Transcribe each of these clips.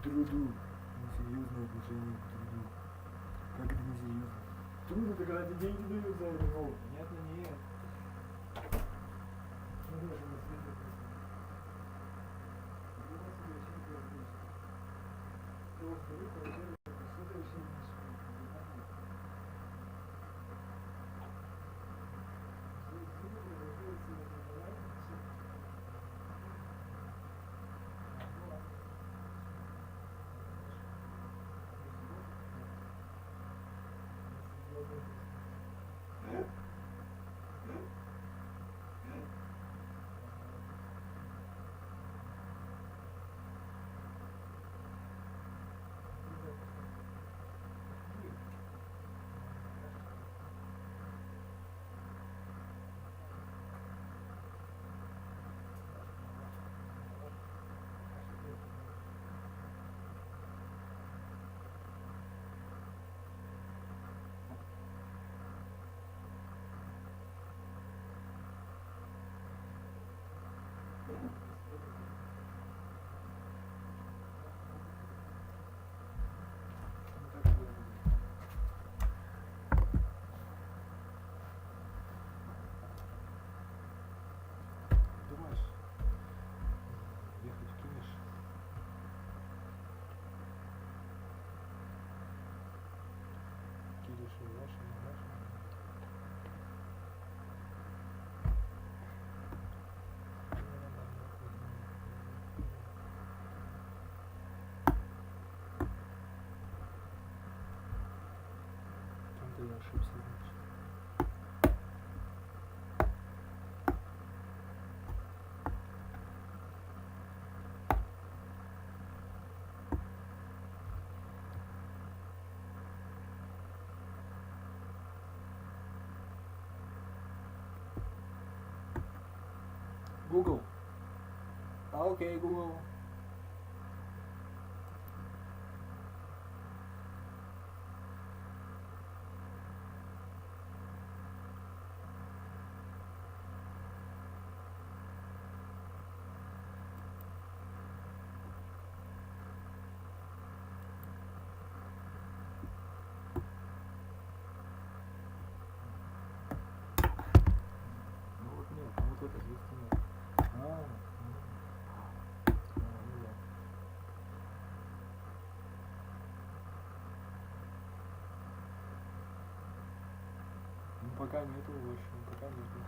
труду. Несерьезное отношение к труду. Как это несерьезно? Труд это когда тебе деньги дают за это. Ну, понятно, нет. Ну, даже на свете просто. У вас это вообще не отлично. Я вас говорю, во-первых, что-то вообще не я ошибся, значит. Google. Окей, Google. Вот это есть нет. Ну да. Ну пока нету, в общем, пока нету.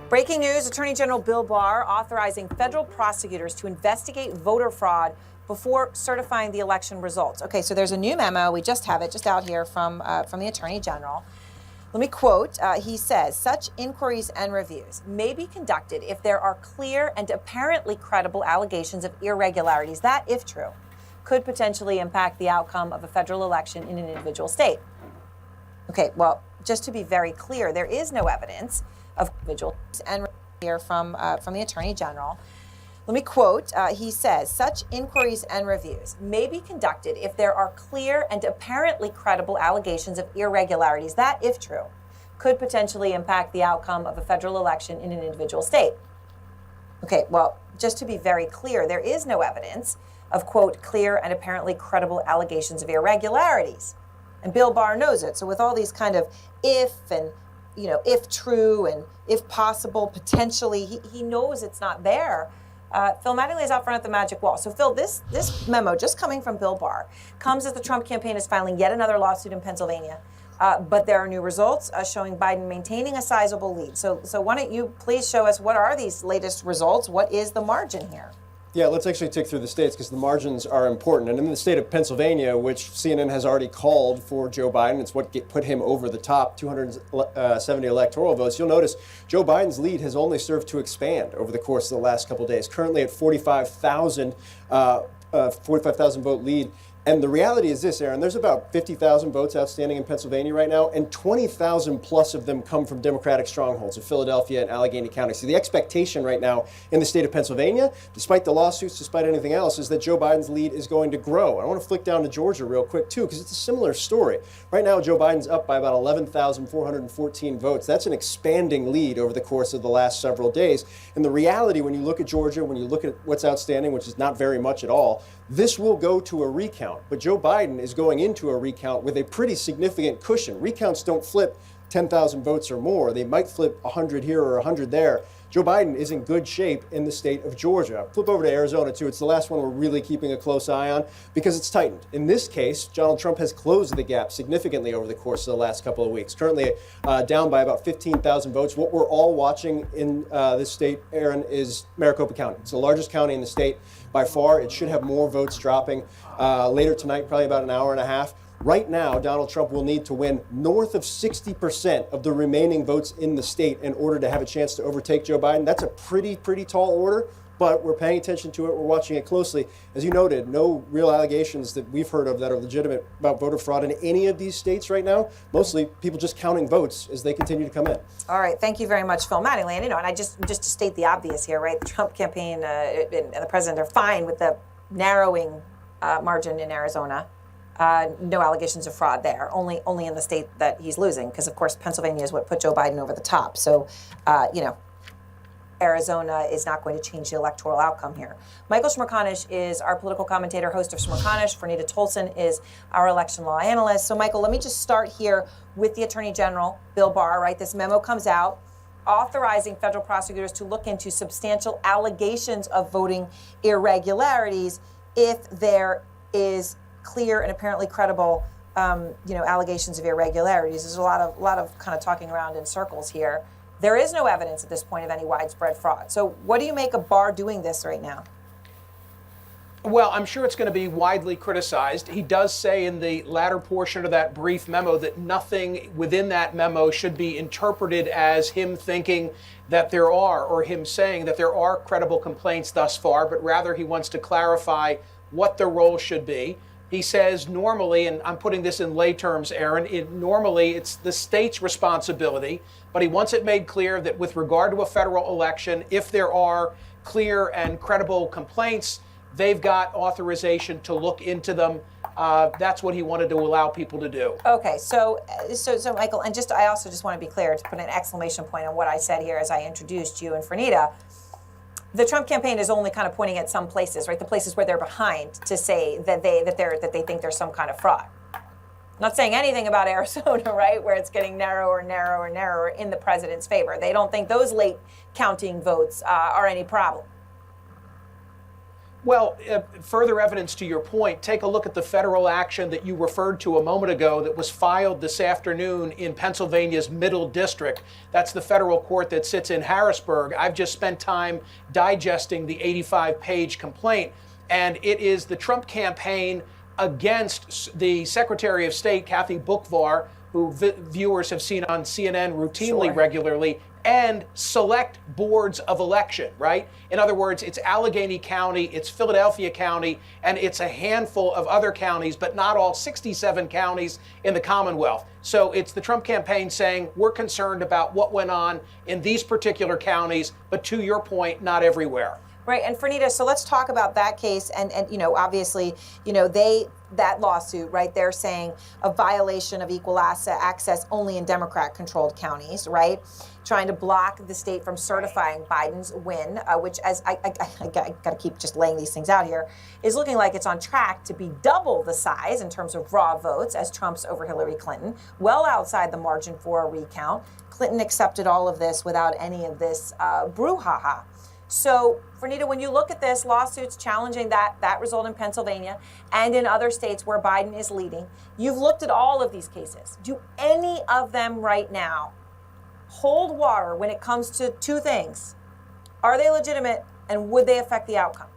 Breaking news, Attorney General Bill Barr authorizing federal prosecutors to investigate voter fraud before certifying the election results. Okay, so there's a new memo. We just have it just out here from the Attorney General. Let me quote. He says, such inquiries and reviews may be conducted if there are clear and apparently credible allegations of irregularities that, if true, could potentially impact the outcome of a federal election in an individual state. Okay, well, just to be very clear, there is no evidence of individuals, and here from the Attorney General. Let me quote. He says, such inquiries and reviews may be conducted if there are clear and apparently credible allegations of irregularities that, if true, could potentially impact the outcome of a federal election in an individual state. Okay, well, just to be very clear, there is no evidence of, quote, clear and apparently credible allegations of irregularities. And Bill Barr knows it. So with all these kind of if and, you know, if true and if possible, potentially, he knows it's not there. Phil Mattingly is out front at the magic wall. So Phil, this memo just coming from Bill Barr comes as the Trump campaign is filing yet another lawsuit in Pennsylvania. But there are new results showing Biden maintaining a sizable lead. So why don't you please show us what are these latest results? What is the margin here? Yeah, let's actually tick through the states because the margins are important. And in the state of Pennsylvania, which CNN has already called for Joe Biden, it's what put him over the top, 270 electoral votes. You'll notice Joe Biden's lead has only served to expand over the course of the last couple of days, currently at 45,000 vote lead. And the reality is this, Aaron, there's about 50,000 votes outstanding in Pennsylvania right now, and 20,000 plus of them come from Democratic strongholds of Philadelphia and Allegheny County. So the expectation right now in the state of Pennsylvania, despite the lawsuits, despite anything else, is that Joe Biden's lead is going to grow. I want to flick down to Georgia real quick, too, because it's a similar story. Right now, Joe Biden's up by about 11,414 votes. That's an expanding lead over the course of the last several days. And the reality, when you look at Georgia, when you look at what's outstanding, which is not very much at all, this will go to a recount. But Joe Biden is going into a recount with a pretty significant cushion. Recounts don't flip 10,000 votes or more. They might flip 100 here or 100 there. Joe Biden is in good shape in the state of Georgia. Flip over to Arizona, too. It's the last one we're really keeping a close eye on because it's tightened. In this case, Donald Trump has closed the gap significantly over the course of the last couple of weeks, currently down by about 15,000 votes. What we're all watching in this state, Aaron, is Maricopa County. It's the largest county in the state by far. It should have more votes dropping later tonight, probably about an hour and a half. Right now, Donald Trump will need to win north of 60% of the remaining votes in the state in order to have a chance to overtake Joe Biden. That's a pretty tall order, but we're paying attention to it. We're watching it closely. As you noted, no real allegations that we've heard of that are legitimate about voter fraud in any of these states right now. Mostly people just counting votes as they continue to come in. All right. Thank you very much, Phil Mattingly. And, and I just to state the obvious here, right? The Trump campaign and the president are fine with the narrowing margin in Arizona. No allegations of fraud there, only in the state that he's losing, because, of course, Pennsylvania is what put Joe Biden over the top. So, Arizona is not going to change the electoral outcome here. Michael Smerconish is our political commentator, host of Smerconish. Fernita Tolson is our election law analyst. So, Michael, let me just start here with the Attorney General, Bill Barr, right? This memo comes out authorizing federal prosecutors to look into substantial allegations of voting irregularities if there is clear and apparently credible, allegations of irregularities. There's a lot of kind of talking around in circles here. There is no evidence at this point of any widespread fraud. So what do you make of Barr doing this right now? Well, I'm sure it's going to be widely criticized. He does say in the latter portion of that brief memo that nothing within that memo should be interpreted as him thinking that there are, or him saying that there are credible complaints thus far, but rather he wants to clarify what the role should be. He says normally, and I'm putting this in lay terms, Aaron, normally it's the state's responsibility, but he wants it made clear that with regard to a federal election, if there are clear and credible complaints, they've got authorization to look into them. That's what he wanted to allow people to do. Okay, so Michael, and I also just want to be clear to put an exclamation point on what I said here as I introduced you and Fernita. The Trump campaign is only kind of pointing at some places, right? The places where they're behind to say that they think there's some kind of fraud. Not saying anything about Arizona, right, where it's getting narrower and narrower and narrower in the president's favor. They don't think those late counting votes are any problem. Well, further evidence to your point, take a look at the federal action that you referred to a moment ago that was filed this afternoon in Pennsylvania's Middle District. That's the federal court that sits in Harrisburg. I've just spent time digesting the 85-page complaint, and it is the Trump campaign against the Secretary of State, Kathy Boockvar, who viewers have seen on CNN routinely, regularly, and select boards of election, right? In other words, it's Allegheny County, it's Philadelphia County, and it's a handful of other counties, but not all 67 counties in the Commonwealth. So it's the Trump campaign saying, we're concerned about what went on in these particular counties, but to your point, not everywhere. Right, and Fernita, so let's talk about that case, and obviously, that lawsuit, right, they're saying a violation of equal access only in Democrat-controlled counties, right? Trying to block the state from certifying Biden's win, which, as I got to keep just laying these things out here, is looking like it's on track to be double the size in terms of raw votes as Trump's over Hillary Clinton, well outside the margin for a recount. Clinton accepted all of this without any of this brouhaha. So, Fernita, when you look at this, lawsuits challenging that result in Pennsylvania and in other states where Biden is leading, you've looked at all of these cases. Do any of them right now hold water when it comes to two things? Are they legitimate, and would they affect the outcome?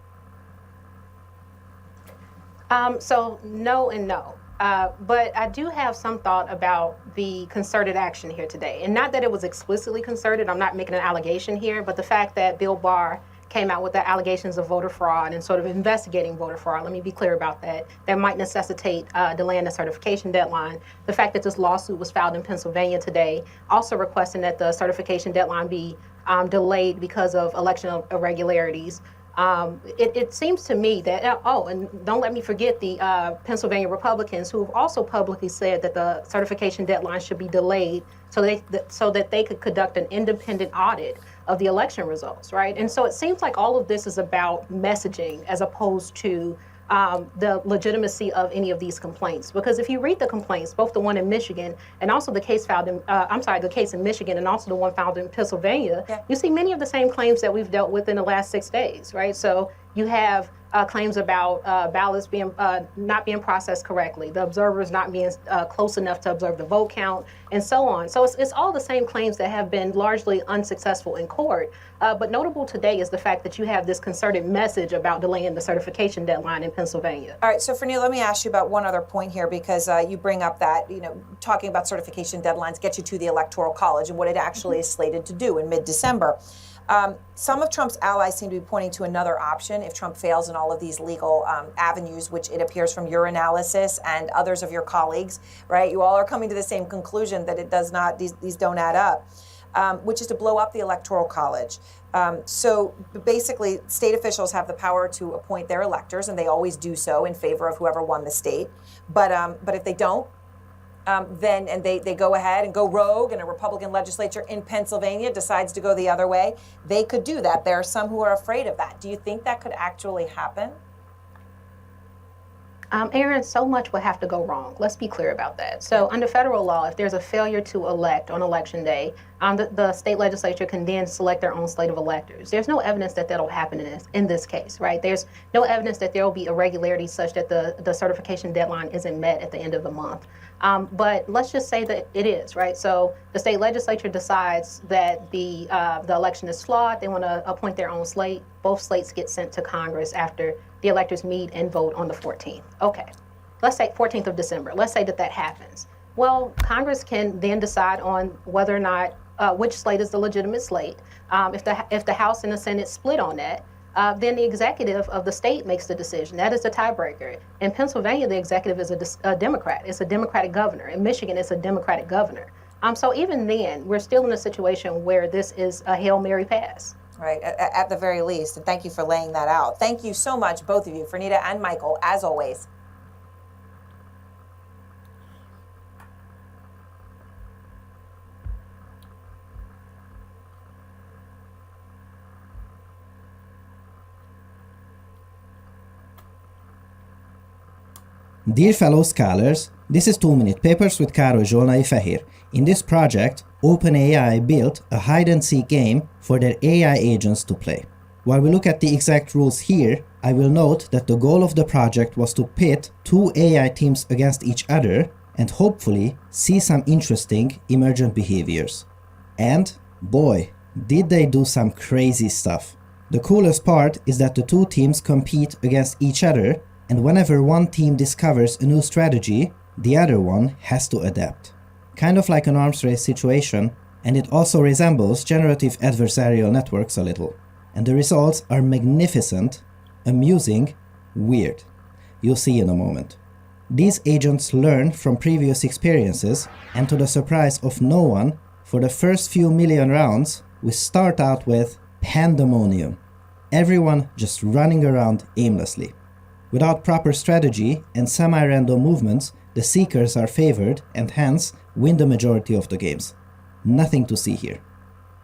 So no and no. But I do have some thought about the concerted action here today. And not that it was explicitly concerted, I'm not making an allegation here, but the fact that Bill Barr came out with the allegations of voter fraud and sort of investigating voter fraud, let me be clear about that, that might necessitate delaying the certification deadline. The fact that this lawsuit was filed in Pennsylvania today, also requesting that the certification deadline be delayed because of election irregularities. It seems to me that, and don't let me forget the Pennsylvania Republicans who have also publicly said that the certification deadline should be delayed so that they could conduct an independent audit of the election results, right? And so it seems like all of this is about messaging as opposed to the legitimacy of any of these complaints. Because if you read the complaints, both the one in Michigan and also the case filed in, the case in Michigan and also the one filed in Pennsylvania, you see many of the same claims that we've dealt with in the last 6 days, right? So you have claims about ballots being not being processed correctly, the observers not being close enough to observe the vote count, and so on. So it's all the same claims that have been largely unsuccessful in court. But notable today is the fact that you have this concerted message about delaying the certification deadline in Pennsylvania. All right, so Fernita, let me ask you about one other point here, because you bring up that, talking about certification deadlines gets you to the Electoral College and what it actually is slated to do in mid-December. Some of Trump's allies seem to be pointing to another option if Trump fails in all of these legal avenues, which it appears from your analysis and others of your colleagues, right? You all are coming to the same conclusion that it does not, these don't add up, which is to blow up the Electoral College. So basically, state officials have the power to appoint their electors, and they always do so in favor of whoever won the state. But if they don't, then they go ahead and go rogue, and a Republican legislature in Pennsylvania decides to go the other way, they could do that. There are some who are afraid of that. Do you think that could actually happen? Aaron, so much would have to go wrong. Let's be clear about that. So under federal law, if there's a failure to elect on election day, the state legislature can then select their own slate of electors. There's no evidence that that'll happen in this case, right? There's no evidence that there will be irregularities such that the certification deadline isn't met at the end of the month. But let's just say that it is, right? So the state legislature decides that the election is flawed. They want to appoint their own slate. Both slates get sent to Congress after the electors meet and vote on the 14th. Okay, let's say 14th of December. Let's say that happens. Well, Congress can then decide on whether or not which slate is the legitimate slate. If the House and the Senate split on that, then the executive of the state makes the decision. That is the tiebreaker. In Pennsylvania, the executive is a Democrat. It's a Democratic governor. In Michigan, it's a Democratic governor. So even then, we're still in a situation where this is a Hail Mary pass. Right, at the very least. And thank you for laying that out. Thank you so much, both of you, Fernita and Michael, as always. Dear fellow scholars, this is 2-Minute Papers with Károly Zsolnai Fehér. In this project, OpenAI built a hide-and-seek game for their AI agents to play. While we look at the exact rules here, I will note that the goal of the project was to pit two AI teams against each other and hopefully see some interesting emergent behaviors. And boy, did they do some crazy stuff. The coolest part is that the two teams compete against each other, and whenever one team discovers a new strategy, the other one has to adapt. Kind of like an arms race situation, and it also resembles generative adversarial networks a little. And the results are magnificent, amusing, weird. You'll see in a moment. These agents learn from previous experiences, and to the surprise of no one, for the first few million rounds, we start out with pandemonium. Everyone just running around aimlessly. Without proper strategy and semi-random movements, the seekers are favored and hence win the majority of the games. Nothing to see here.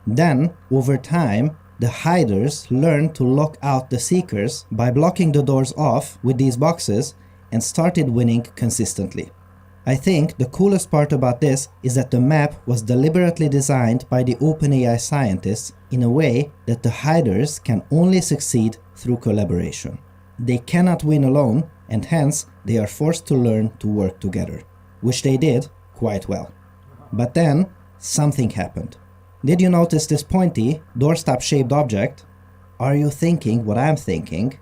Then, over time, the hiders learn to lock out the seekers by blocking the doors off with these boxes and started winning consistently. I think the coolest part about this is that the map was deliberately designed by the OpenAI scientists in a way that the hiders can only succeed through collaboration. They cannot win alone, and hence they are forced to learn to work together, which they did quite well. But then something happened. Did you notice this pointy, doorstop-shaped object? Are you thinking what I'm thinking?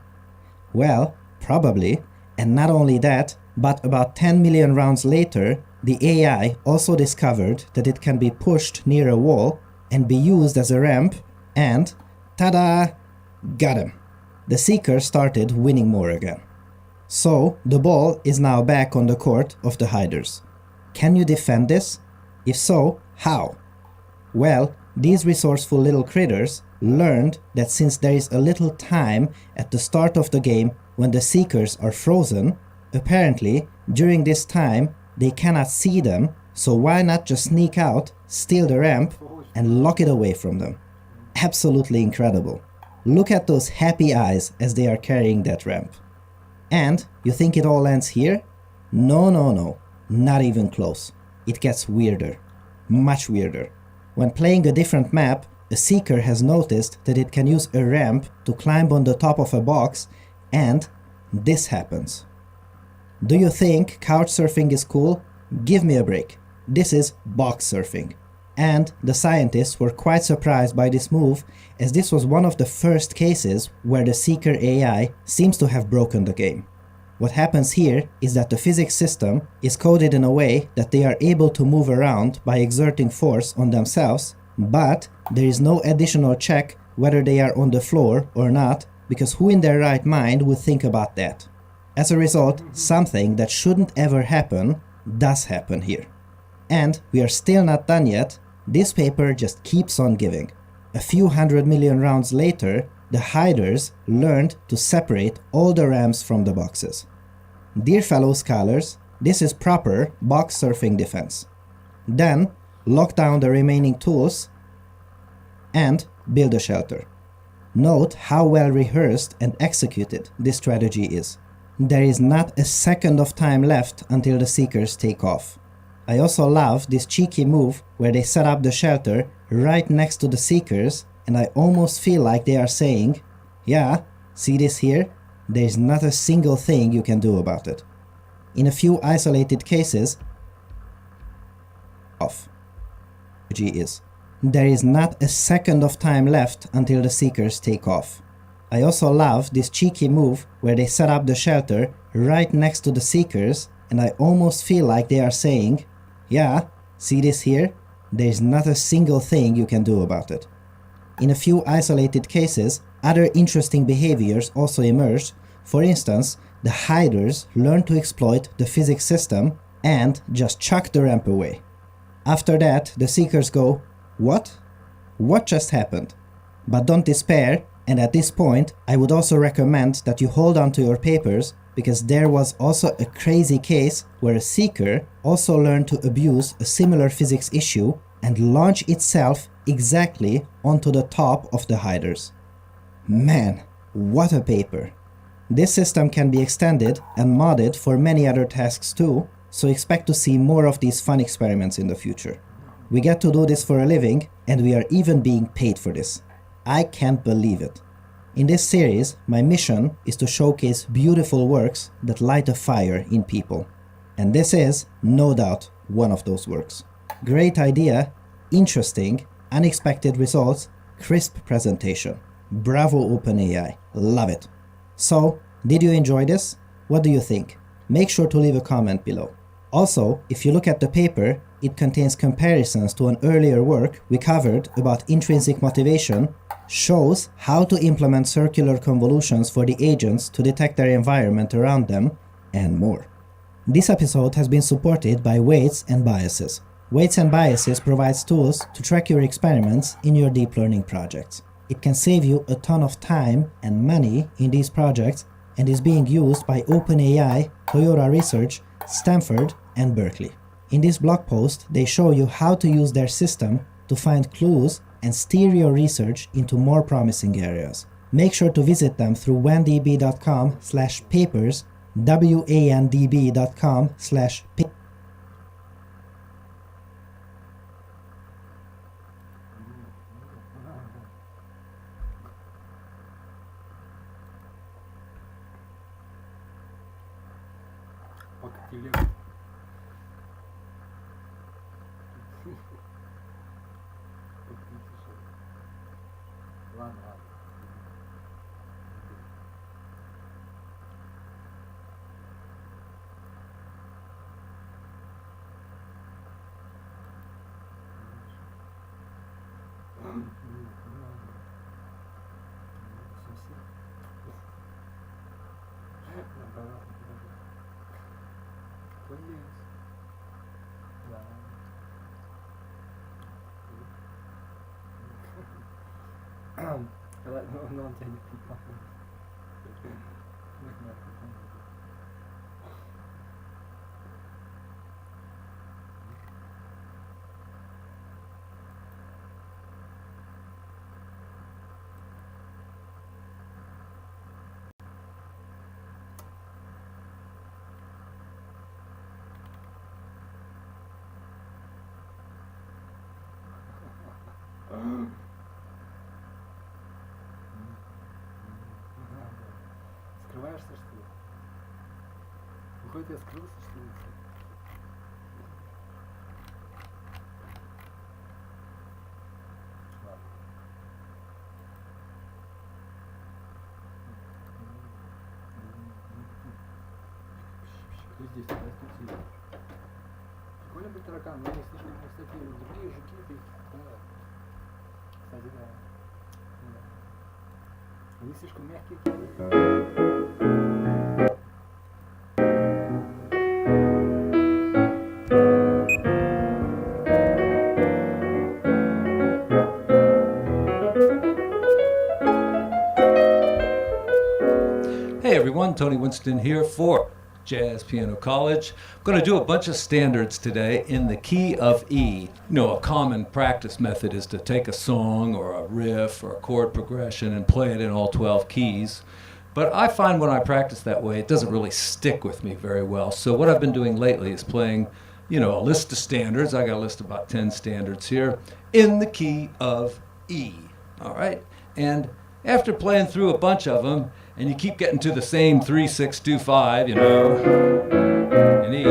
Well, probably, and not only that, but about 10 million rounds later, the AI also discovered that it can be pushed near a wall and be used as a ramp, and ta-da! Got him! The seeker started winning more again. So, the ball is now back on the court of the hiders. Can you defend this? If so, how? Well, these resourceful little critters learned that since there is a little time at the start of the game when the seekers are frozen, apparently during this time they cannot see them, so why not just sneak out, steal the ramp, and lock it away from them? Absolutely incredible. Look at those happy eyes as they are carrying that ramp. And you think it all ends here? No, not even close. It gets weirder, much weirder. When playing a different map, a seeker has noticed that it can use a ramp to climb on the top of a box, and this happens. Do you think couch surfing is cool? Give me a break. This is box surfing. And the scientists were quite surprised by this move, as this was one of the first cases where the seeker AI seems to have broken the game. What happens here is that the physics system is coded in a way that they are able to move around by exerting force on themselves, but there is no additional check whether they are on the floor or not, because who in their right mind would think about that? As a result, something that shouldn't ever happen does happen here. And we are still not done yet. This paper just keeps on giving. A few 100 million rounds later, the hiders learned to separate all the ramps from the boxes. Dear fellow scholars, this is proper box surfing defense. Then, lock down the remaining tools and build a shelter. Note how well rehearsed and executed this strategy is. There is not a second of time left until the seekers take off. I also love this cheeky move where they set up the shelter right next to the seekers, and I almost feel like they are saying, yeah, see this here? There's not a single thing you can do about it. In a few isolated cases, there is not a second of time left until the seekers take off. I also love this cheeky move where they set up the shelter right next to the seekers, and I almost feel like they are saying, yeah, see this here? There's not a single thing you can do about it. In a few isolated cases, other interesting behaviors also emerged. For instance, the hiders learned to exploit the physics system and just chuck the ramp away. After that, the seekers go, what? What just happened? But don't despair, and at this point, I would also recommend that you hold on to your papers, because there was also a crazy case where a seeker also learned to abuse a similar physics issue and launch itself exactly onto the top of the hiders. Man, what a paper! This system can be extended and modded for many other tasks too, so expect to see more of these fun experiments in the future. We get to do this for a living, and we are even being paid for this. I can't believe it. In this series, my mission is to showcase beautiful works that light a fire in people. And this is, no doubt, one of those works. Great idea, interesting, unexpected results, crisp presentation. Bravo OpenAI, love it. So, did you enjoy this? What do you think? Make sure to leave a comment below. Also, if you look at the paper, it contains comparisons to an earlier work we covered about intrinsic motivation, shows how to implement circular convolutions for the agents to detect their environment around them, and more. This episode has been supported by Weights and Biases. Weights and Biases provides tools to track your experiments in your deep learning projects. It can save you a ton of time and money in these projects and is being used by OpenAI, Toyota Research, Stanford, and Berkeley. In this blog post, they show you how to use their system to find clues and steer your research into more promising areas. Make sure to visit them through wandb.com/papers, wandb.com/papers. Ладно, ладно. Но он тебя не припомнит. Скрываешься, что ли? Выходит, я скрылся, что ли? Ладно. Кто здесь? Здравствуйте. Прикольно быть таракан, но они слишком, кстати, другие жуки, да. Кстати, да. Они слишком мягкие. Hey everyone, Tony Winston here for Jazz Piano College. I'm going to do a bunch of standards today in the key of E. You know, a common practice method is to take a song or a riff or a chord progression and play it in all 12 keys. But I find when I practice that way, it doesn't really stick with me very well. So what I've been doing lately is playing, you know, a list of standards. I got a list of about 10 standards here in the key of E. All right? And after playing through a bunch of them, and you keep getting to the same 3, 6, 2, 5, you know, in E,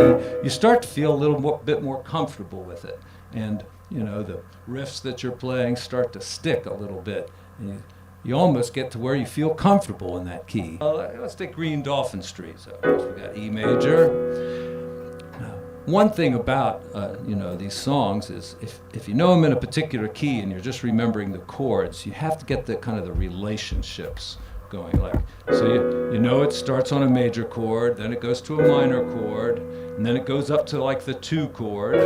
you start to feel a little bit more comfortable with it. And, you know, the riffs that you're playing start to stick a little bit. And you almost get to where you feel comfortable in that key. Let's take Green Dolphin Street. So first we got E major. One thing about, you know, these songs is if you know them in a particular key and you're just remembering the chords, you have to get the kind of the relationships going. Like, so you know it starts on a major chord, then it goes to a minor chord, and then it goes up to like the 2 chord,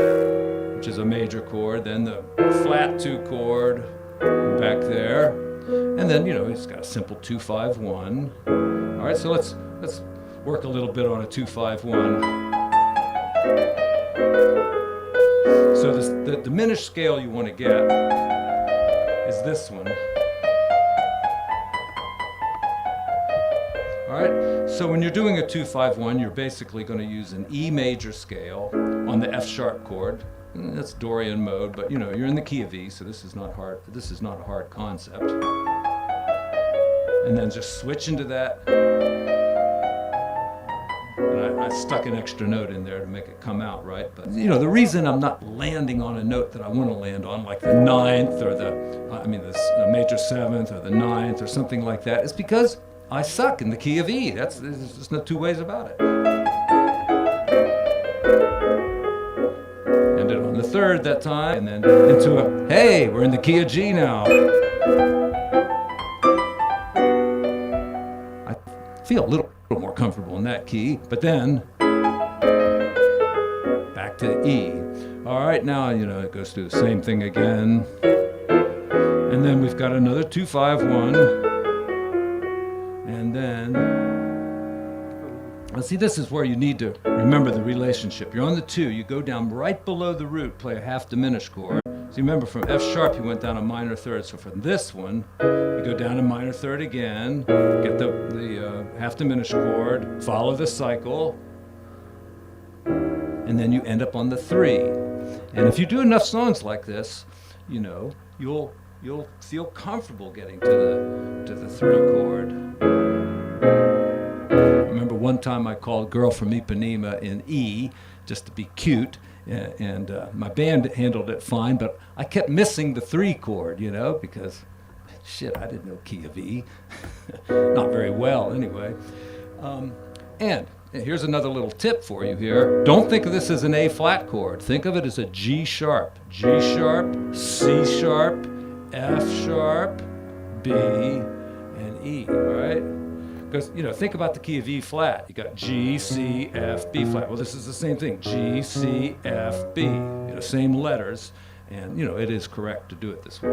which is a major chord, then the flat 2 chord, back there, and then, you know, it's got a simple 2-5-1. All right, so let's work a little bit on a 2-5-1. So the diminished scale you want to get is this one. All right, so when you're doing a 2-5-1, you're basically going to use an E major scale on the F sharp chord. That's Dorian mode, but you know, you're in the key of E, so this is not hard. This is not a hard concept. and then just switch into that. And I stuck an extra note in there to make it come out right. But you know, the reason I'm not landing on a note that I want to land on, like the ninth or the major seventh or the ninth or something like that, is because I suck in the key of E. There's just no two ways about it. Ended on the third that time, and then into a, hey, we're in the key of G now. I feel a little more comfortable in that key, but then back to E. All right, now, you know, it goes through the same thing again. And then we've got another 2-5-1. And then, see, this is where you need to remember the relationship. You're on the 2, you go down right below the root, play a half diminished chord. So remember, from F sharp, you went down a minor third. So from this one, you go down a minor third again, get the half diminished chord, follow the cycle, and then you end up on the 3. And if you do enough songs like this, you know, you'll feel comfortable getting to the 3 chord. I remember one time I called Girl from Ipanema in E, just to be cute, and my band handled it fine, but I kept missing the 3 chord, you know, because, shit, I didn't know key of E. Not very well, anyway. And here's another little tip for you here. Don't think of this as an A flat chord. Think of it as a G sharp. G sharp, C sharp, F sharp, B, and E, all right? Because, you know, think about the key of E flat. You got G, C, F, B flat. Well, this is the same thing. G, C, F, B. You know, same letters. And, you know, it is correct to do it this way.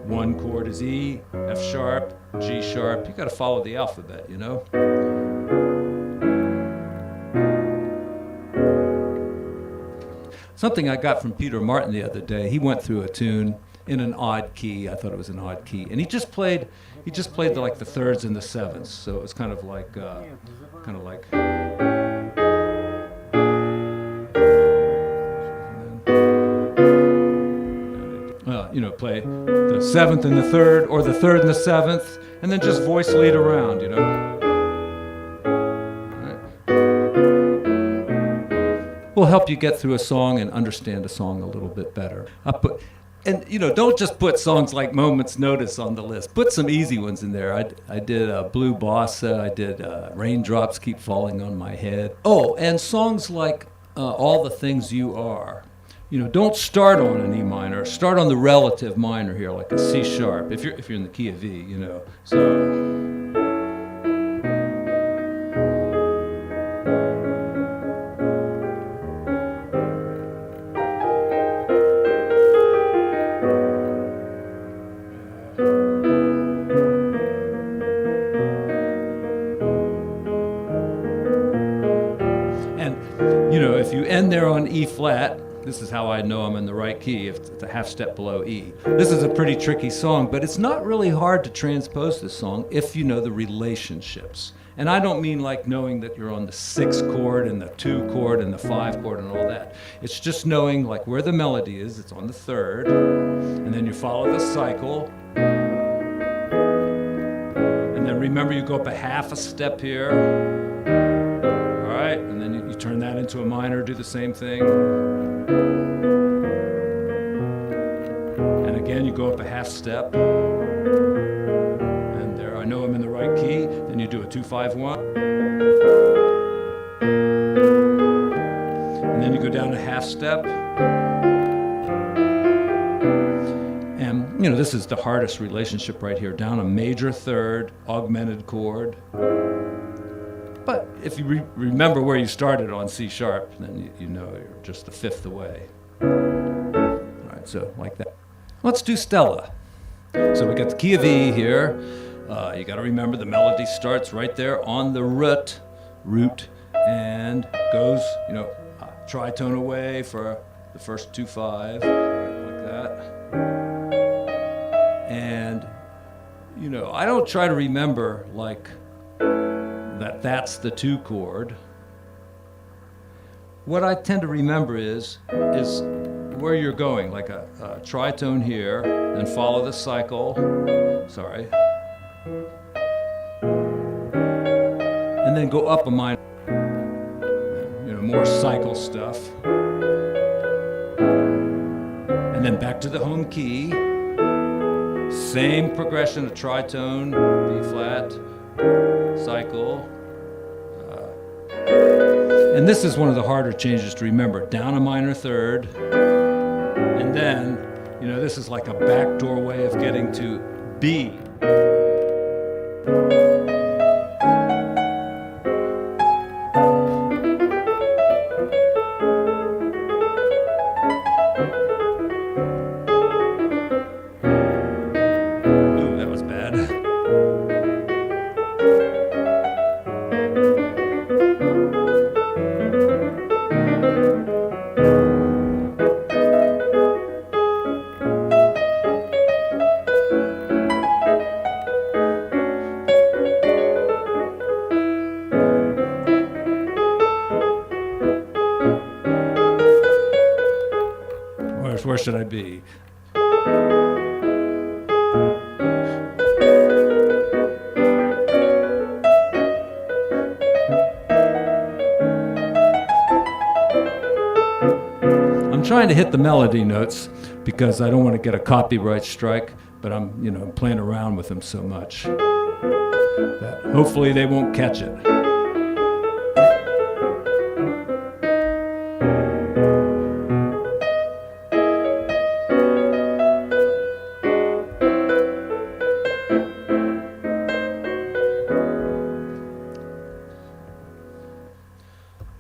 One chord is E, F sharp, G sharp. You got to follow the alphabet, you know? Something I got from Peter Martin the other day, he went through a tune in an odd key. I thought it was an odd key. And he just played the thirds and the sevenths. So it was kind of like you know, play the seventh and the third, or the third and the seventh, and then just voice lead around, you know. Will help you get through a song and understand a song a little bit better. And, you know, don't just put songs like Moment's Notice on the list. Put some easy ones in there. I did Blue Bossa. I did Raindrops Keep Falling on My Head. Oh, and songs like All the Things You Are. You know, don't start on an E minor. Start on the relative minor here, like a C sharp, if you're in the key of E, you know. So. If you end there on E flat, this is how I know I'm in the right key, if it's a half step below E. This is a pretty tricky song, but it's not really hard to transpose this song if you know the relationships. And I don't mean like knowing that you're on the 6 chord and the 2 chord and the 5 chord and all that. It's just knowing like where the melody is. It's on the 3rd, and then you follow the cycle. And then remember, you go up a half a step here. And then you turn that into a minor, do the same thing. And again, you go up a half step. And there, I know I'm in the right key. Then you do a 2-5-1. And then you go down a half step. And, you know, this is the hardest relationship right here. Down a major 3rd, augmented chord. But if you remember where you started on C sharp, then you know you're just the 5th away. All right, so like that. Let's do Stella. So we got the key of E here. You got to remember the melody starts right there on the root, and goes, you know, tritone away for the first 2-5, like that. And, you know, I don't try to remember like that's the 2 chord. What I tend to remember is where you're going, like a tritone here, and follow the cycle. Sorry. and then go up a minor. More cycle stuff. And then back to the home key. Same progression, a tritone, B flat, cycle. And this is one of the harder changes to remember. Down a minor third. And then, this is like a backdoor way of getting to B. Where should I be? I'm trying to hit the melody notes because I don't want to get a copyright strike, but I'm playing around with them so much that hopefully they won't catch it.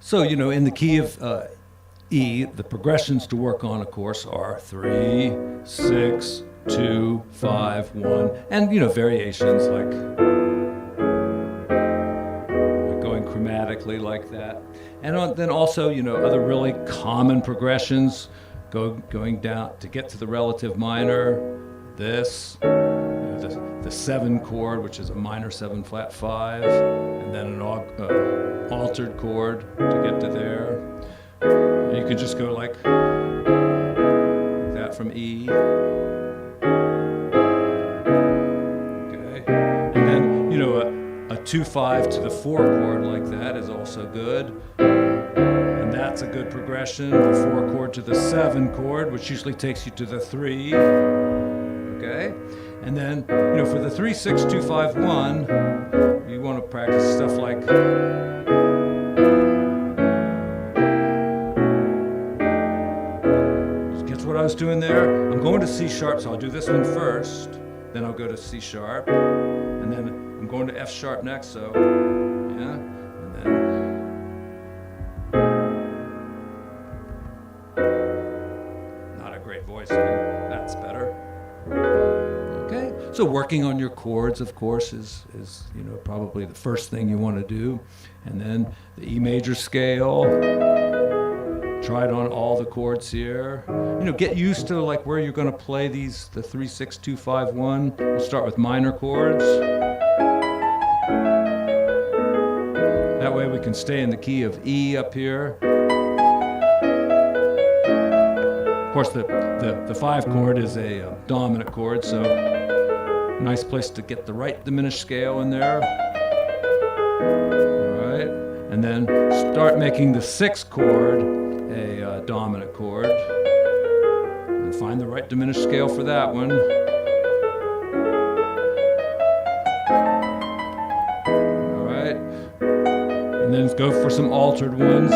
So, in the key of E, the progressions to work on, of course, are 3, 6, 2, 5, 1, and, variations like going chromatically like that. And then also, other really common progressions, going down to get to the relative minor, this, the 7 chord, which is a minor 7 flat 5, and then an altered chord to get to there. And you could just go like that from E. Okay. And then, a 2-5 to the 4 chord like that is also good. And that's a good progression. The 4 chord to the 7 chord, which usually takes you to the 3. Okay. And then, for the 3, 6, 2, 5, 1, you want to practice stuff like guess what I was doing there? I'm going to C sharp, so I'll do this one first, then I'll go to C sharp, and then I'm going to F sharp next, so, yeah, and then not a great voice, that's better. Okay, so working on your chords, of course, is probably the first thing you want to do. And then the E major scale, try it on all the chords here. Get used to like where you're going to play the 3, 6, 2, 5, 1. We'll start with minor chords. That way we can stay in the key of E up here. Of course, the 5 chord is a dominant chord, so nice place to get the right diminished scale in there. All right, and then start making the 6 chord a dominant chord, and find the right diminished scale for that one. All right, and then go for some altered ones.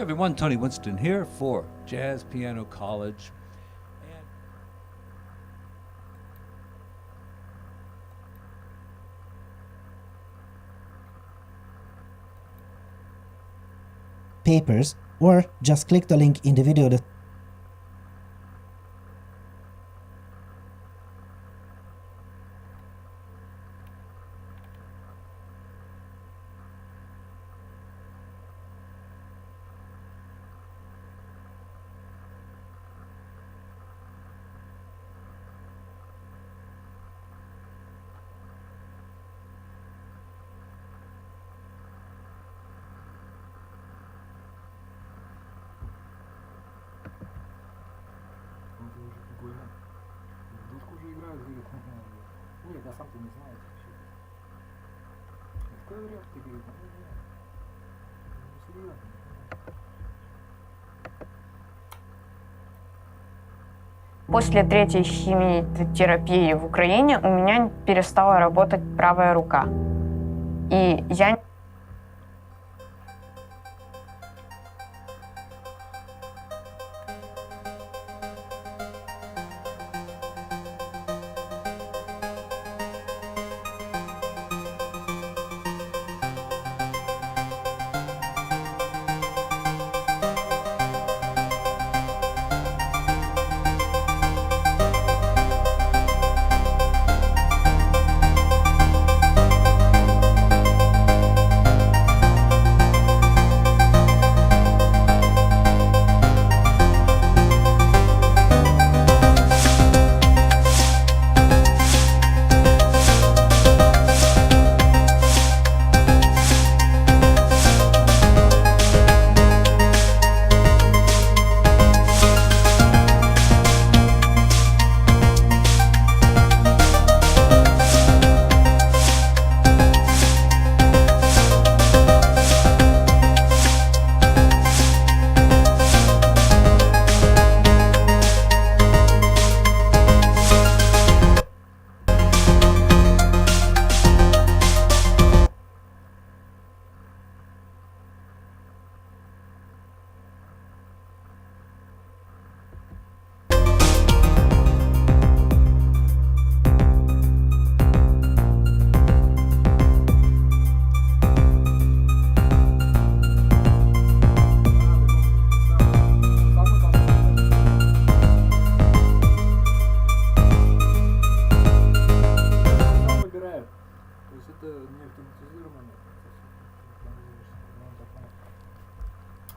Everyone, Tony Winston here for Jazz Piano College. Papers, or just click the link in the video that Это уже прикольно. В душку уже играют, говорит. Нет, я сам-то не знаю вообще. В клавиатуре ты говорит, нет. Ну, серьезно. После третьей химиотерапии в Украине у меня перестала работать правая рука. И я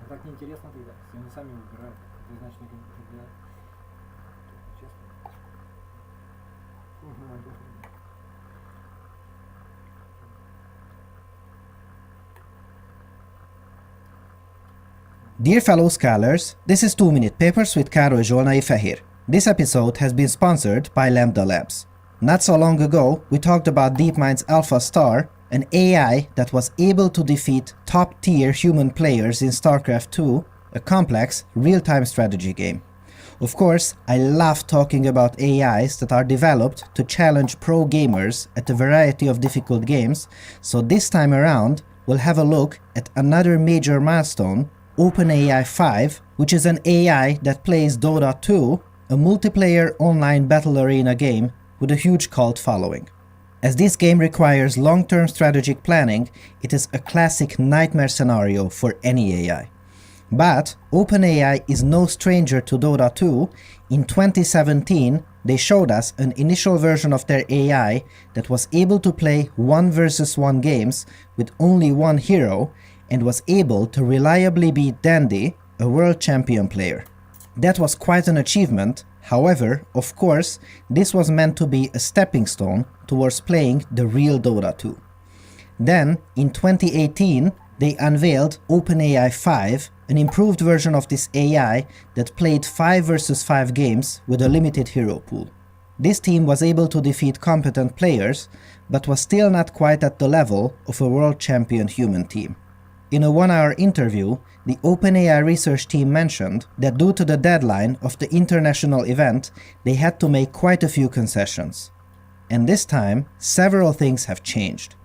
Так неинтересно тогда, если они сами выбирают. Это значит, никому не выбирают. Честно. Dear fellow scholars, this is 2 Minute Papers with Károly Zsolnai Fehér. This episode has been sponsored by Lambda Labs. Not so long ago, we talked about DeepMind's Alpha Star, an AI that was able to defeat top-tier human players in StarCraft 2, a complex, real-time strategy game. Of course, I love talking about AIs that are developed to challenge pro gamers at a variety of difficult games, so this time around, we'll have a look at another major milestone, OpenAI 5, which is an AI that plays Dota 2, a multiplayer online battle arena game with a huge cult following. As this game requires long-term strategic planning, it is a classic nightmare scenario for any AI. But OpenAI is no stranger to Dota 2. In 2017, they showed us an initial version of their AI that was able to play 1 versus 1 games with only one hero and was able to reliably beat Dandy, a world champion player. That was quite an achievement. However, of course, this was meant to be a stepping stone towards playing the real Dota 2. Then, in 2018, they unveiled OpenAI 5, an improved version of this AI that played 5 versus 5 games with a limited hero pool. This team was able to defeat competent players, but was still not quite at the level of a world champion human team. In a 1-hour interview, the OpenAI research team mentioned that due to the deadline of the international event, they had to make quite a few concessions. And this time, several things have changed.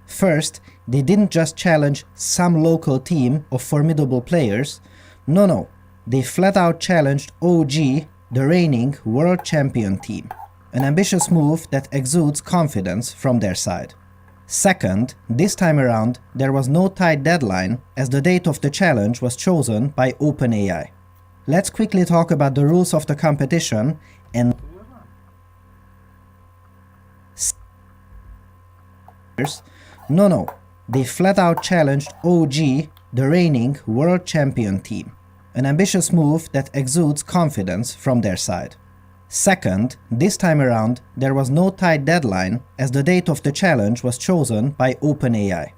First, they didn't just challenge some local team of formidable players, No, they flat out challenged OG, the reigning world champion team. An ambitious move that exudes confidence from their side. Second, this time around, there was no tight deadline as the date of the challenge was chosen by OpenAI. Let's quickly talk about the rules of the competition and No, they flat out challenged OG, the reigning world champion team. An ambitious move that exudes confidence from their side. Second, this time around, there was no tight deadline as the date of the challenge was chosen by OpenAI.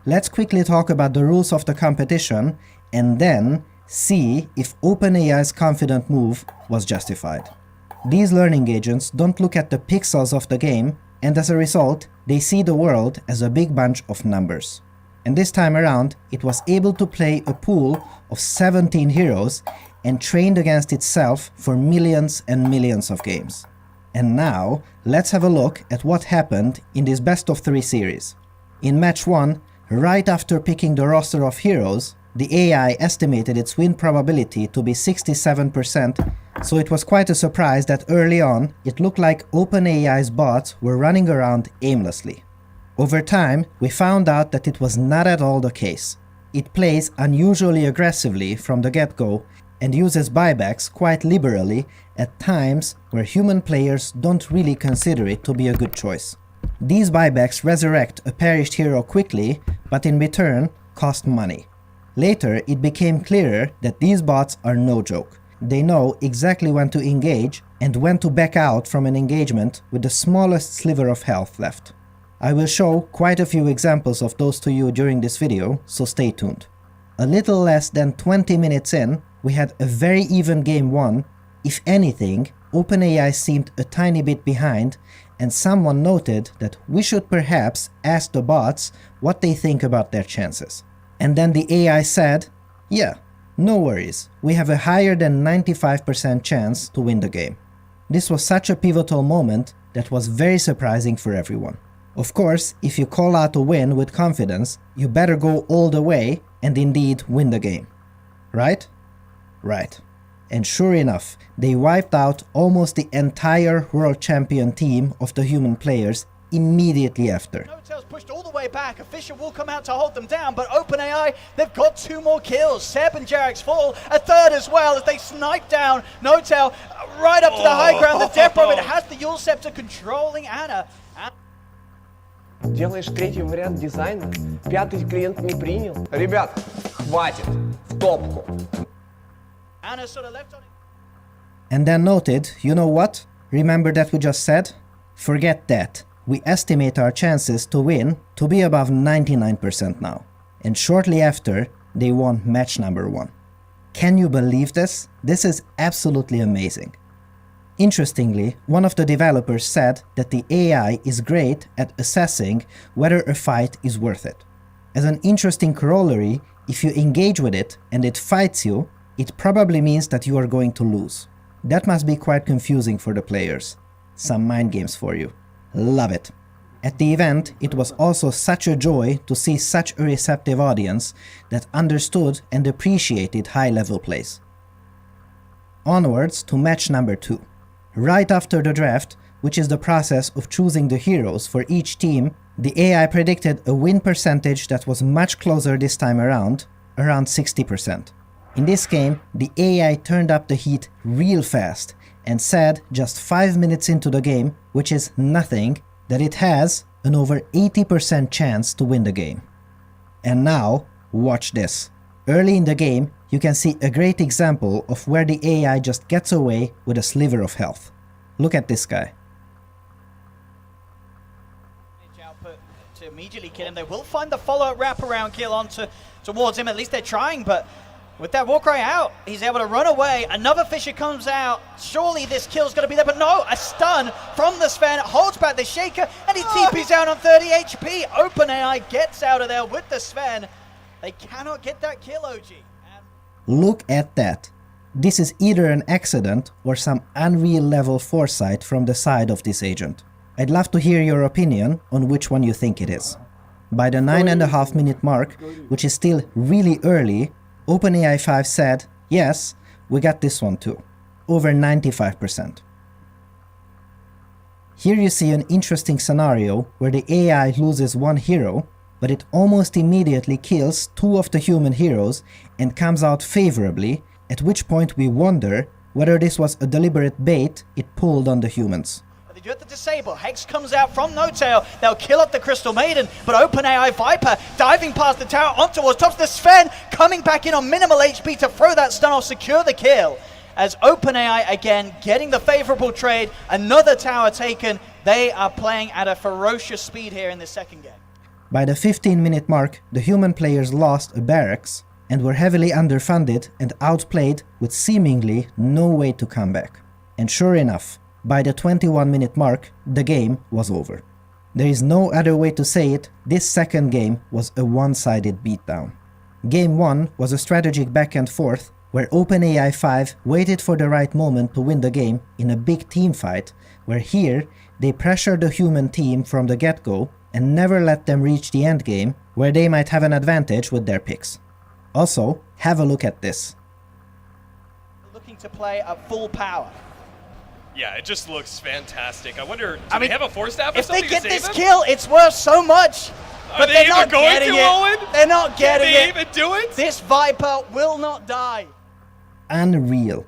Let's quickly talk about the rules of the competition and then see if OpenAI's confident move was justified. These learning agents don't look at the pixels of the game, and as a result, they see the world as a big bunch of numbers. And this time around, it was able to play a pool of 17 heroes and trained against itself for millions and millions of games. And now, let's have a look at what happened in this best of 3 series. In match 1, right after picking the roster of heroes, the AI estimated its win probability to be 67%, so it was quite a surprise that early on it looked like OpenAI's bots were running around aimlessly. Over time, we found out that it was not at all the case. It plays unusually aggressively from the get-go and uses buybacks quite liberally at times where human players don't really consider it to be a good choice. These buybacks resurrect a perished hero quickly, but in return cost money. Later, it became clearer that these bots are no joke. They know exactly when to engage and when to back out from an engagement with the smallest sliver of health left. I will show quite a few examples of those to you during this video, so stay tuned. A little less than 20 minutes in, we had a very even game 1. If anything, OpenAI seemed a tiny bit behind, and someone noted that we should perhaps ask the bots what they think about their chances. And then the AI said, yeah, no worries, we have a higher than 95% chance to win the game. This was such a pivotal moment that was very surprising for everyone. Of course, if you call out a win with confidence, you better go all the way and indeed win the game. Right? Right. And sure enough, they wiped out almost the entire world champion team of the human players immediately after. Notel's pushed all the way back. A Fisher will come out to hold them down, but OpenAI, they've got 2 more kills. Seb and Jarek's fall, a third as well as they snipe down Notel right up to the high ground. The Death Prophet has the Yule Scepter controlling Anna. Делаешь третий вариант дизайна, 5-й клиент не принял. Ребята, хватит, в топку. Anna sort of left on it. And then noted, you know what? Remember that we just said? Forget that. We estimate our chances to win to be above 99% now. And shortly after, they won match number 1. Can you believe this? This is absolutely amazing. Interestingly, one of the developers said that the AI is great at assessing whether a fight is worth it. As an interesting corollary, if you engage with it and it fights you, it probably means that you are going to lose. That must be quite confusing for the players. Some mind games for you. Love it. At the event, it was also such a joy to see such a receptive audience that understood and appreciated high-level plays. Onwards to match number 2. Right after the draft, which is the process of choosing the heroes for each team, the AI predicted a win percentage that was much closer this time around 60%. In this game, the AI turned up the heat real fast and said just 5 minutes into the game, which is nothing, that it has an over 80% chance to win the game. And now, watch this. Early in the game, you can see a great example of where the AI just gets away with a sliver of health. Look at this guy. Output to immediately kill him. They will find the follow-up wraparound kill towards him. At least they're trying, but with that war cry out, he's able to run away. Another Fisher comes out. Surely this kill's going to be there, but no, a stun from the Sven holds back the Shaker, and he TP's out on 30 HP. OpenAI gets out of there with the Sven. They cannot get that kill, OG. Look at that. This is either an accident or some unreal level foresight from the side of this agent. I'd love to hear your opinion on which one you think it is. By the 9.5 minute mark, which is still really early, OpenAI 5 said, Yes, we got this one too. Over 95%. Here you see an interesting scenario where the AI loses one hero, but it almost immediately kills two of the human heroes and comes out favorably, at which point we wonder whether this was a deliberate bait it pulled on the humans. They do have to disable. Hex comes out from No Tail. They'll kill up the Crystal Maiden, but OpenAI Viper diving past the tower on towards tops the Sven, coming back in on minimal HP to throw that stun off, secure the kill. As OpenAI again getting the favorable trade, another tower taken. They are playing at a ferocious speed here in this second game. By the 15-minute mark, the human players lost a barracks and were heavily underfunded and outplayed with seemingly no way to come back. And sure enough, by the 21-minute mark, the game was over. There is no other way to say it, this second game was a one-sided beatdown. Game 1 was a strategic back and forth where OpenAI 5 waited for the right moment to win the game in a big team fight, where here they pressured the human team from the get-go and never let them reach the endgame, where they might have an advantage with their picks. Also, have a look at this. Looking to play at full power. Yeah, it just looks fantastic. I wonder, do they have a force staff or if they something get to this save him? kill, it's worth so much. Are they even going to, Owen? They're not getting Can they it. even do it? This Viper will not die. Unreal.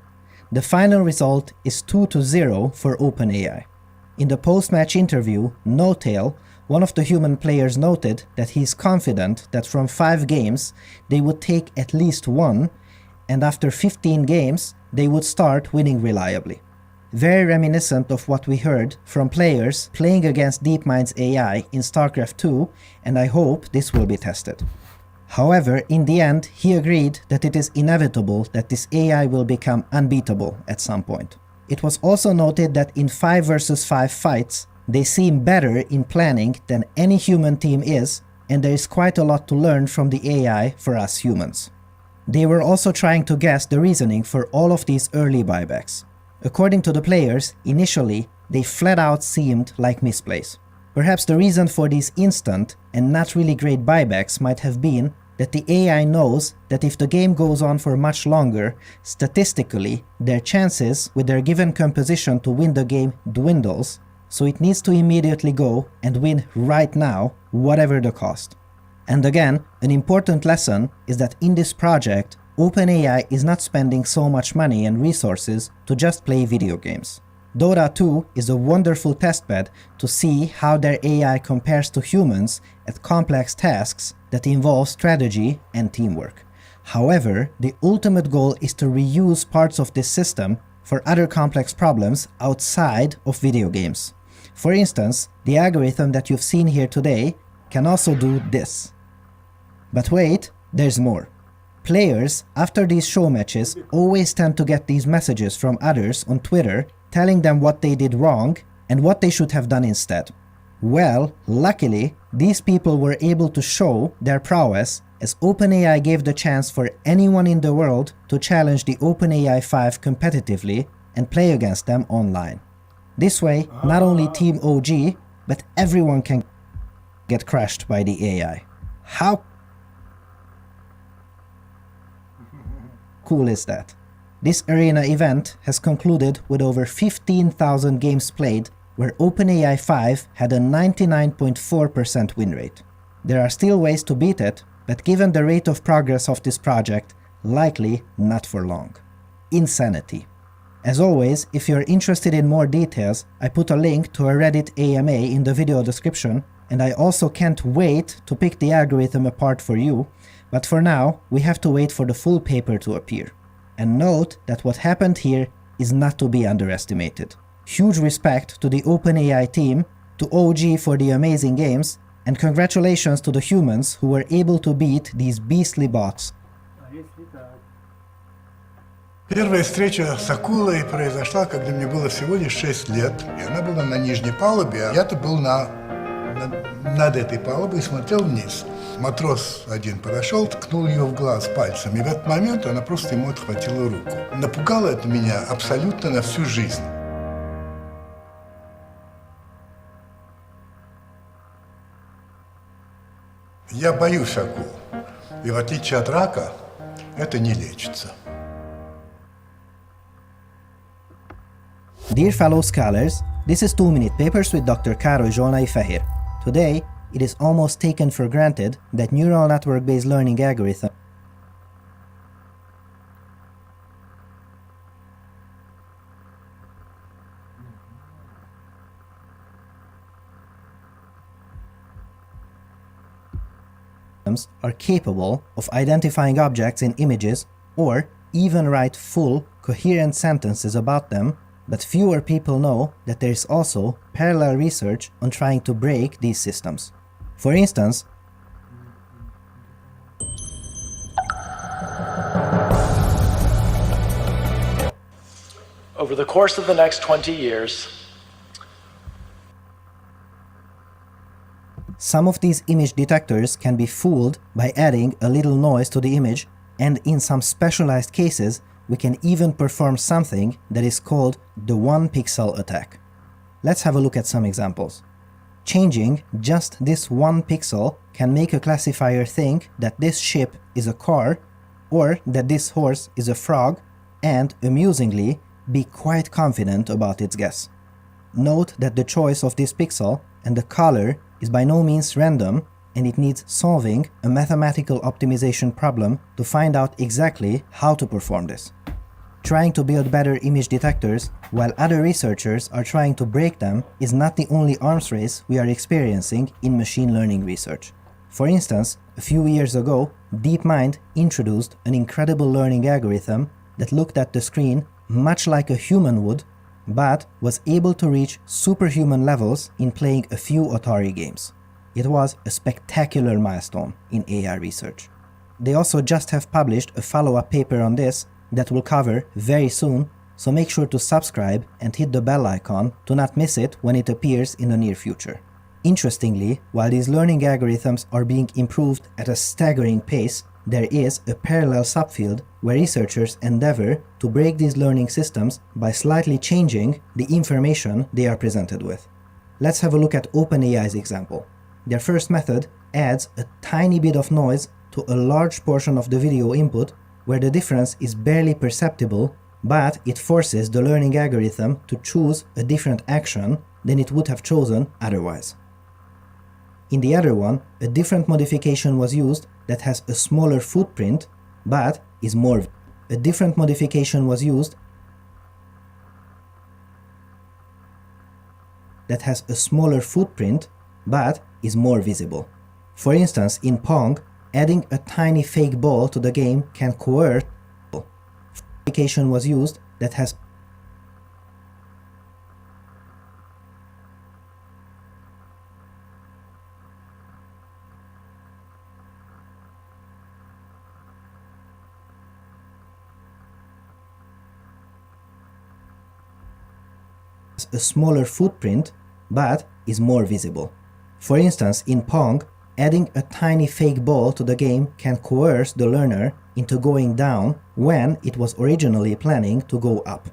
The final result is 2-0 for OpenAI. In the post-match interview, No Tail, one of the human players, noted that he is confident that from 5 games they would take at least one, and after 15 games they would start winning reliably. Very reminiscent of what we heard from players playing against DeepMind's AI in StarCraft 2, and I hope this will be tested. However, in the end, he agreed that it is inevitable that this AI will become unbeatable at some point. It was also noted that in 5 versus 5 fights, they seem better in planning than any human team is, and there is quite a lot to learn from the AI for us humans. They were also trying to guess the reasoning for all of these early buybacks. According to the players, initially, they flat out seemed like misplays. Perhaps the reason for these instant and not really great buybacks might have been that the AI knows that if the game goes on for much longer, statistically, their chances with their given composition to win the game dwindles, so it needs to immediately go and win right now, whatever the cost. And again, an important lesson is that in this project, OpenAI is not spending so much money and resources to just play video games. Dota 2 is a wonderful testbed to see how their AI compares to humans at complex tasks that involve strategy and teamwork. However, the ultimate goal is to reuse parts of this system for other complex problems outside of video games. For instance, the algorithm that you've seen here today can also do this. But wait, there's more. Players, after these show matches, always tend to get these messages from others on Twitter telling them what they did wrong and what they should have done instead. Well, luckily, these people were able to show their prowess as OpenAI gave the chance for anyone in the world to challenge the OpenAI 5 competitively and play against them online. This way, not only Team OG, but everyone can get crushed by the AI. How cool is that? This arena event has concluded with over 15,000 games played, where OpenAI 5 had a 99.4% win rate. There are still ways to beat it, but given the rate of progress of this project, likely not for long. Insanity. As always, if you're interested in more details, I put a link to a Reddit AMA in the video description, and I also can't wait to pick the algorithm apart for you, but for now, we have to wait for the full paper to appear. And note that what happened here is not to be underestimated. Huge respect to the OpenAI team, to OG for the amazing games, and congratulations to the humans who were able to beat these beastly bots. Первая встреча с акулой произошла, когда мне было всего лишь 6 лет. И она была на нижней палубе, а я-то был над этой палубой и смотрел вниз. Матрос один подошел, ткнул ее в глаз пальцем, и в этот момент она просто ему отхватила руку. Напугало это меня абсолютно на всю жизнь. Я боюсь акул, и в отличие от рака, это не лечится. Dear fellow scholars, this is 2-Minute Papers with Dr. Károly Zsolnai Fehér. Today, it is almost taken for granted that neural network-based learning algorithms are capable of identifying objects in images or even write full, coherent sentences about them, but fewer people know that there is also parallel research on trying to break these systems. For instance, over the course of the next 20 years, some of these image detectors can be fooled by adding a little noise to the image, and in some specialized cases, we can even perform something that is called the one-pixel attack. Let's have a look at some examples. Changing just this one pixel can make a classifier think that this ship is a car or that this horse is a frog and, amusingly, be quite confident about its guess. Note that the choice of this pixel and the color is by no means random, and it needs solving a mathematical optimization problem to find out exactly how to perform this. Trying to build better image detectors while other researchers are trying to break them is not the only arms race we are experiencing in machine learning research. For instance, a few years ago, DeepMind introduced an incredible learning algorithm that looked at the screen much like a human would, but was able to reach superhuman levels in playing a few Atari games. It was a spectacular milestone in AI research. They also just have published a follow-up paper on this that will cover very soon, so make sure to subscribe and hit the bell icon to not miss it when it appears in the near future. Interestingly, while these learning algorithms are being improved at a staggering pace, there is a parallel subfield where researchers endeavor to break these learning systems by slightly changing the information they are presented with. Let's have a look at OpenAI's example. Their first method adds a tiny bit of noise to a large portion of the video input where the difference is barely perceptible, but it forces the learning algorithm to choose a different action than it would have chosen otherwise. In the other one, a different modification was used that has a smaller footprint, but is more. A different modification was used that has a smaller footprint, but is more visible. For instance, in Pong, adding a tiny fake ball to the game can coerce. Modification was used that has a smaller footprint, but is more visible. For instance, in Pong, adding a tiny fake ball to the game can coerce the learner into going down when it was originally planning to go up.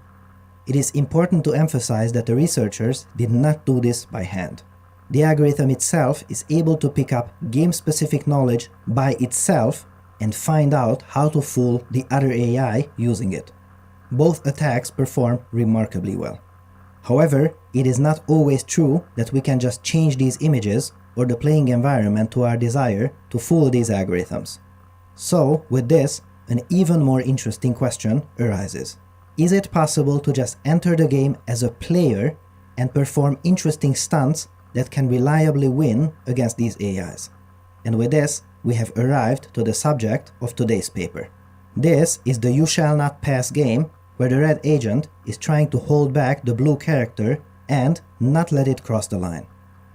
It is important to emphasize that the researchers did not do this by hand. The algorithm itself is able to pick up game-specific knowledge by itself and find out how to fool the other AI using it. Both attacks perform remarkably well. However, it is not always true that we can just change these images or the playing environment to our desire to fool these algorithms. So, with this, an even more interesting question arises. Is it possible to just enter the game as a player and perform interesting stunts that can reliably win against these AIs? And with this, we have arrived to the subject of today's paper. This is the You Shall Not Pass game, where the red agent is trying to hold back the blue character and not let it cross the line.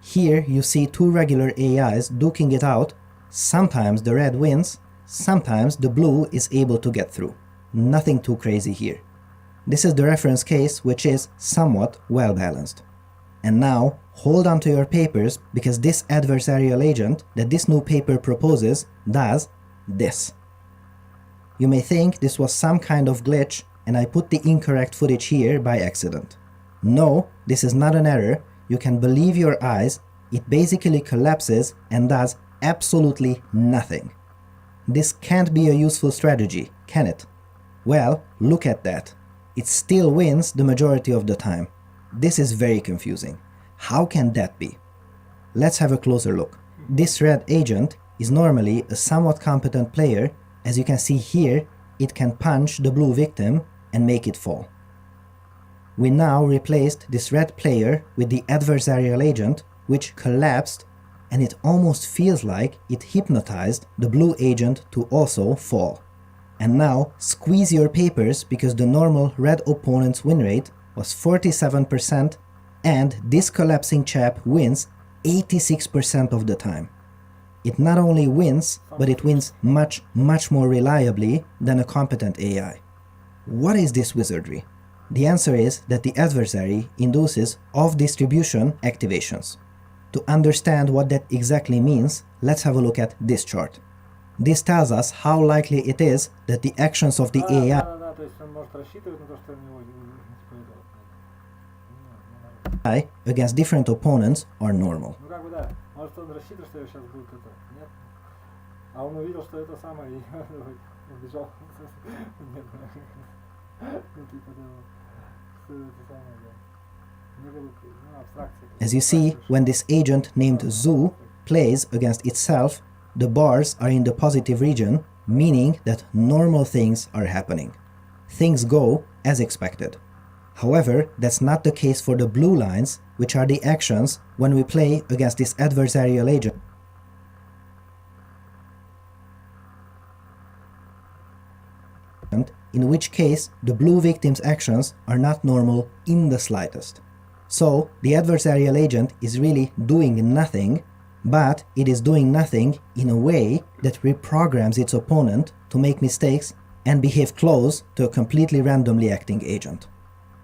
Here you see two regular AIs duking it out. Sometimes the red wins, sometimes the blue is able to get through. Nothing too crazy here. This is the reference case, which is somewhat well balanced. And now, hold on to your papers, because this adversarial agent that this new paper proposes does this. You may think this was some kind of glitch and I put the incorrect footage here by accident. No, this is not an error. You can believe your eyes. It basically collapses and does absolutely nothing. This can't be a useful strategy, can it? Well, look at that. It still wins the majority of the time. This is very confusing. How can that be? Let's have a closer look. This red agent is normally a somewhat competent player. As you can see here, it can punch the blue victim and make it fall. We now replaced this red player with the adversarial agent, which collapsed, and it almost feels like it hypnotized the blue agent to also fall. And now squeeze your papers, because the normal red opponent's win rate was 47%, and this collapsing chap wins 86% of the time. It not only wins, but it wins much more reliably than a competent AI. What is this wizardry? The answer is that the adversary induces off-distribution activations. To understand what that exactly means, let's have a look at this chart. This tells us how likely it is that the actions of the AI against different opponents are normal. As you see, when this agent named Zoo plays against itself, the bars are in the positive region, meaning that normal things are happening. Things go as expected. However, that's not the case for the blue lines, which are the actions when we play against this adversarial agent, in which case the blue victim's actions are not normal in the slightest. So the adversarial agent is really doing nothing, but it is doing nothing in a way that reprograms its opponent to make mistakes and behave close to a completely randomly acting agent.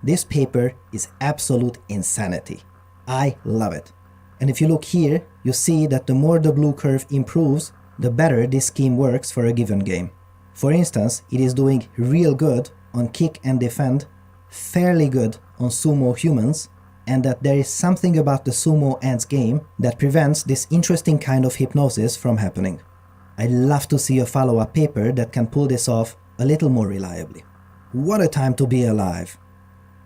This paper is absolute insanity. I love it. And if you look here, you see that the more the blue curve improves, the better this scheme works for a given game. For instance, it is doing real good on kick and defend, fairly good on sumo humans, and that there is something about the sumo ants game that prevents this interesting kind of hypnosis from happening. I'd love to see a follow-up paper that can pull this off a little more reliably. What a time to be alive!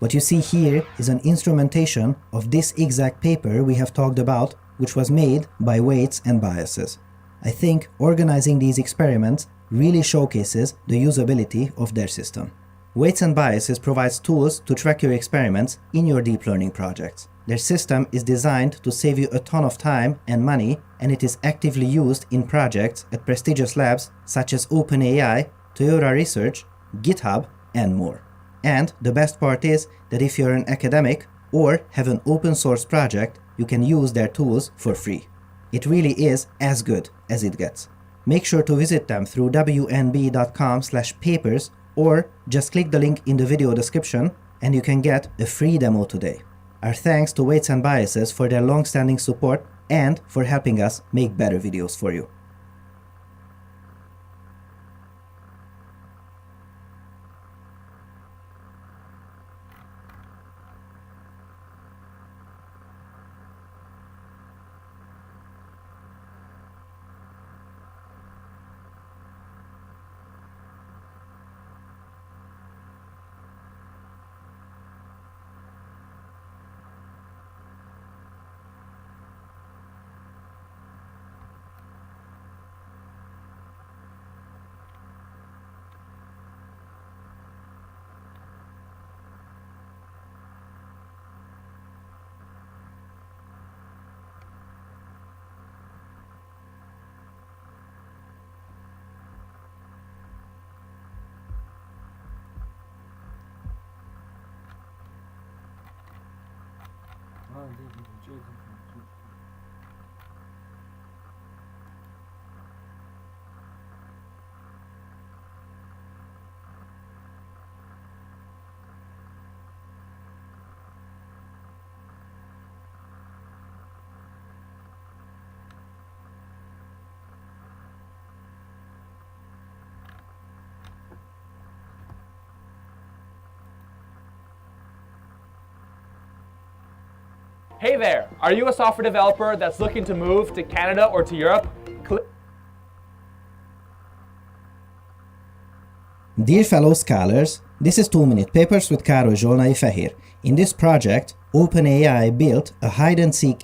What you see here is an instrumentation of this exact paper we have talked about, which was made by Weights and Biases. I think organizing these experiments really showcases the usability of their system. Weights and Biases provides tools to track your experiments in your deep learning projects. Their system is designed to save you a ton of time and money, and it is actively used in projects at prestigious labs such as OpenAI, Toyota Research, GitHub, and more. And the best part is that if you're an academic or have an open source project, you can use their tools for free. It really is as good as it gets. Make sure to visit them through wnb.com/papers, or just click the link in the video description and you can get a free demo today. Our thanks to Weights and Biases for their long-standing support and for helping us make better videos for you. Hey there, are you a software developer that's looking to move to Canada or to Europe? Dear fellow scholars, This is 2-Minute Papers with Károly Zsolnai Fehér. In this project, OpenAI built a hide-and-seek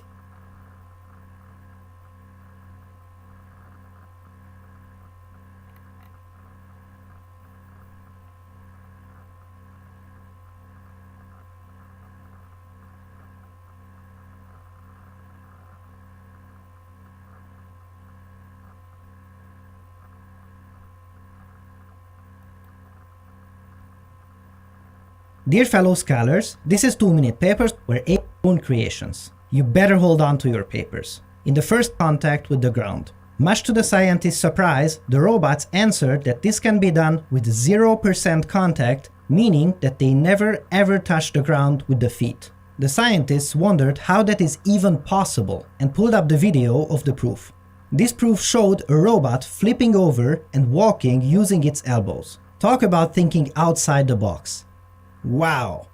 Dear fellow scholars, this is 2-Minute Papers where AI own creations. You better hold on to your papers. In the first contact with the ground. Much to the scientists' surprise, the robots answered that this can be done with 0% contact, meaning that they never ever touch the ground with the feet. The scientists wondered how that is even possible and pulled up the video of the proof. This proof showed a robot flipping over and walking using its elbows. Talk about thinking outside the box. Wow!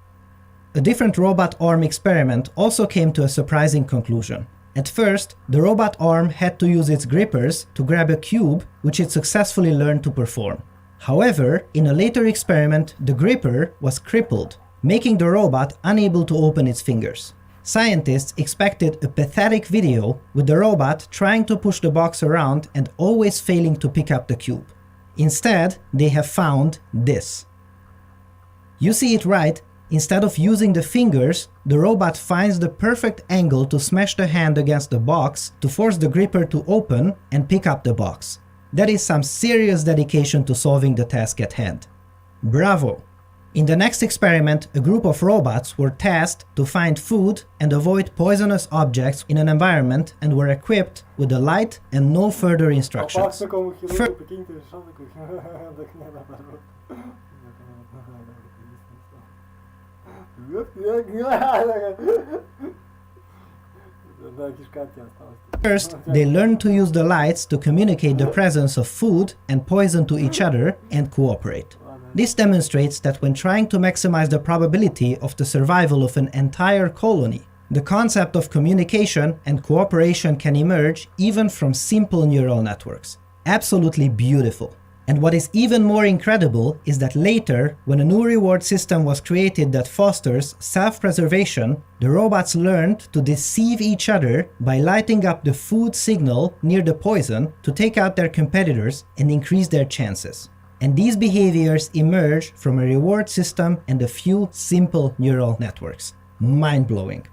A different robot arm experiment also came to a surprising conclusion. At first, the robot arm had to use its grippers to grab a cube, which it successfully learned to perform. However, in a later experiment, the gripper was crippled, making the robot unable to open its fingers. Scientists expected a pathetic video with the robot trying to push the box around and always failing to pick up the cube. Instead, they have found this. You see it right, instead of using the fingers, the robot finds the perfect angle to smash the hand against the box to force the gripper to open and pick up the box. That is some serious dedication to solving the task at hand. Bravo! In the next experiment, a group of robots were tasked to find food and avoid poisonous objects in an environment and were equipped with a light and no further instructions. First, they learn to use the lights to communicate the presence of food and poison to each other and cooperate. This demonstrates that when trying to maximize the probability of the survival of an entire colony, the concept of communication and cooperation can emerge even from simple neural networks. Absolutely beautiful. And what is even more incredible is that later, when a new reward system was created that fosters self-preservation, the robots learned to deceive each other by lighting up the food signal near the poison to take out their competitors and increase their chances. And these behaviors emerge from a reward system and a few simple neural networks. Mind-blowing.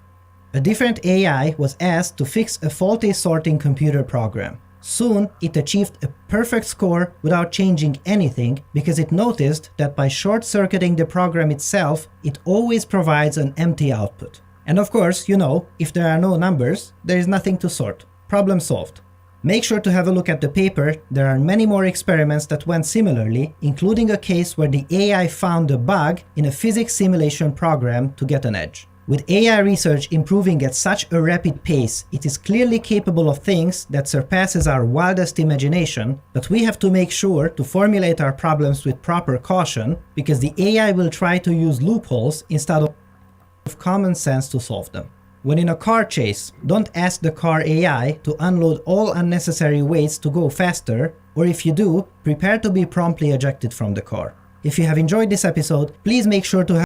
A different AI was asked to fix a faulty sorting computer program. Soon, it achieved a perfect score without changing anything because it noticed that by short-circuiting the program itself, it always provides an empty output. And of course, you know, if there are no numbers, there is nothing to sort. Problem solved. Make sure to have a look at the paper. There are many more experiments that went similarly, including a case where the AI found a bug in a physics simulation program to get an edge. With AI research improving at such a rapid pace, it is clearly capable of things that surpasses our wildest imagination, but we have to make sure to formulate our problems with proper caution, because the AI will try to use loopholes instead of common sense to solve them. When in a car chase, don't ask the car AI to unload all unnecessary weights to go faster, or if you do, prepare to be promptly ejected from the car. If you have enjoyed this episode, please make sure to